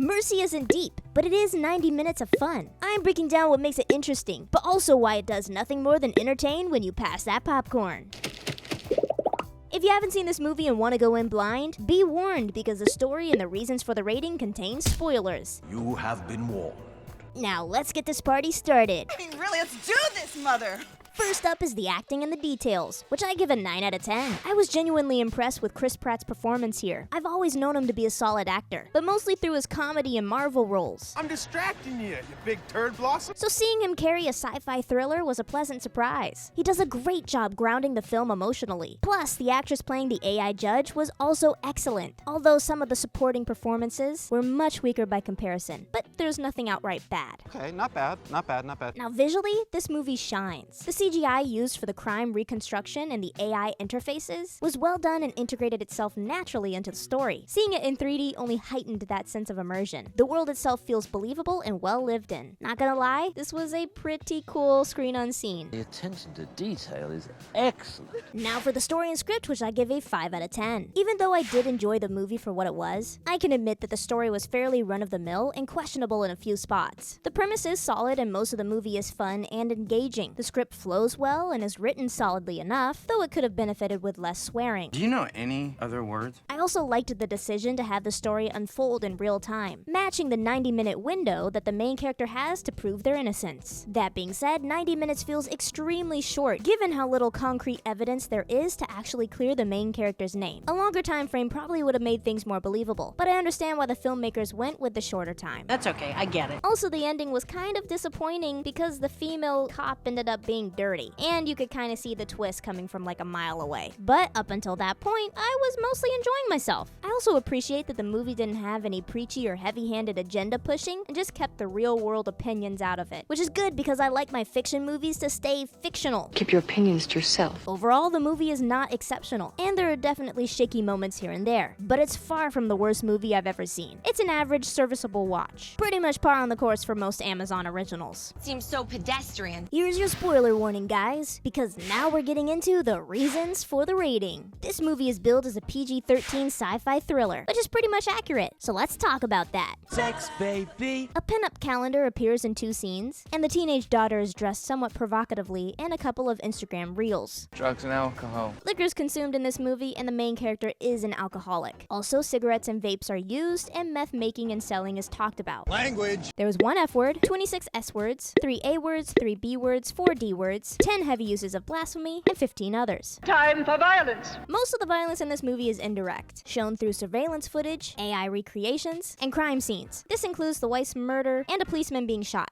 Mercy isn't deep, but it is 90 minutes of fun. I'm breaking down what makes it interesting, but also why it does nothing more than entertain when you pass that popcorn. If you haven't seen this movie and want to go in blind, be warned because the story and the reasons for the rating contain spoilers. You have been warned. Now let's get this party started. I mean, really, let's do this, mother! First up is the acting and the details, which I give a 9 out of 10. I was genuinely impressed with Chris Pratt's performance here. I've always known him to be a solid actor, but mostly through his comedy and Marvel roles. I'm distracting you big turd blossom. So seeing him carry a sci-fi thriller was a pleasant surprise. He does a great job grounding the film emotionally. Plus, the actress playing the AI judge was also excellent, although some of the supporting performances were much weaker by comparison, but there's nothing outright bad. Okay, not bad. Now visually, this movie shines. The CGI used for the crime reconstruction and the AI interfaces was well done and integrated itself naturally into the story. Seeing it in 3D only heightened that sense of immersion. The world itself feels believable and well lived in. Not gonna lie, this was a pretty cool screen unseen. The attention to detail is excellent. Now for the story and script, which I give a 5 out of 10. Even though I did enjoy the movie for what it was, I can admit that the story was fairly run-of-the-mill and questionable in a few spots. The premise is solid and most of the movie is fun and engaging. The script flows well and is written solidly enough, though it could have benefited with less swearing. Do you know any other words? I also liked the decision to have the story unfold in real time, matching the 90-minute window that the main character has to prove their innocence. That being said, 90 minutes feels extremely short, given how little concrete evidence there is to actually clear the main character's name. A longer time frame probably would have made things more believable, but I understand why the filmmakers went with the shorter time. That's okay, I get it. Also, the ending was kind of disappointing because the female cop ended up being dirty, and you could kind of see the twist coming from like a mile away. But up until that point, I was mostly enjoying myself. I also appreciate that the movie didn't have any preachy or heavy-handed agenda pushing and just kept the real-world opinions out of it, which is good because I like my fiction movies to stay fictional. Keep your opinions to yourself. Overall, the movie is not exceptional, and there are definitely shaky moments here and there, but it's far from the worst movie I've ever seen. It's an average, serviceable watch. Pretty much par on the course for most Amazon originals. Seems so pedestrian. Here's your spoiler warning, guys, because now we're getting into the reasons for the rating. This movie is billed as a PG-13 sci-fi thriller, which is pretty much accurate, so let's talk about that. Sex, baby. A pinup calendar appears in 2 scenes, and the teenage daughter is dressed somewhat provocatively in a couple of Instagram reels. Drugs and alcohol. Liquor is consumed in this movie, and the main character is an alcoholic. Also, cigarettes and vapes are used, and meth making and selling is talked about. Language. There was 1 F word, 26 S words, 3 A words, 3 B words, 4 D words, 10 heavy uses of blasphemy, and 15 others. Time for violence. Most of the violence in this movie is indirect, shown through surveillance footage, AI recreations, and crime scenes. This includes the wife's murder and a policeman being shot.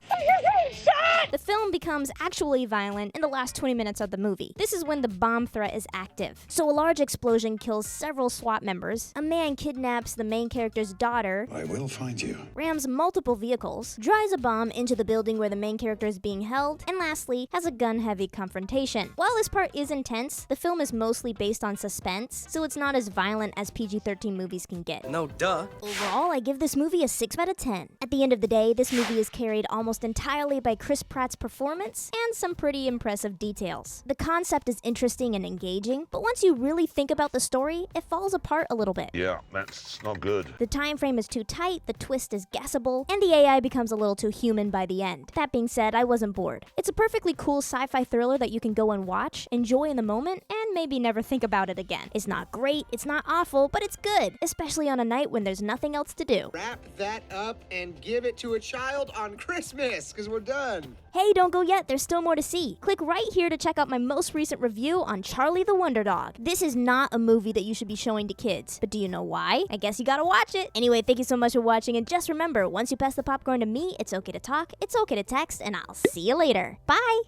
The film becomes actually violent in the last 20 minutes of the movie. This is when the bomb threat is active. So a large explosion kills several SWAT members, a man kidnaps the main character's daughter, I will find you. rams multiple vehicles, drives a bomb into the building where the main character is being held, and lastly, has a gun-heavy confrontation. While this part is intense, the film is mostly based on suspense, so it's not as violent as PG-13 movies can get. No duh. Overall, I give this movie a 6 out of 10. At the end of the day, this movie is carried almost entirely by Chris Pratt's performance and some pretty impressive details. The concept is interesting and engaging, but once you really think about the story, it falls apart a little bit. Yeah, that's not good. The time frame is too tight, the twist is guessable, and the AI becomes a little too human by the end. That being said, I wasn't bored. It's a perfectly cool sci-fi thriller that you can go and watch, enjoy in the moment, and maybe never think about it again. It's not great, it's not awful, but it's good, especially on a night when there's nothing else to do. Wrap that up and give it to a child on Christmas, because we're done. Hey, don't go yet, there's still more to see. Click right here to check out my most recent review on Charlie the Wonder Dog. This is not a movie that you should be showing to kids, but do you know why? I guess you gotta watch it. Anyway, thank you so much for watching, and just remember, once you pass the popcorn to me, it's okay to talk, it's okay to text, and I'll see you later. Bye!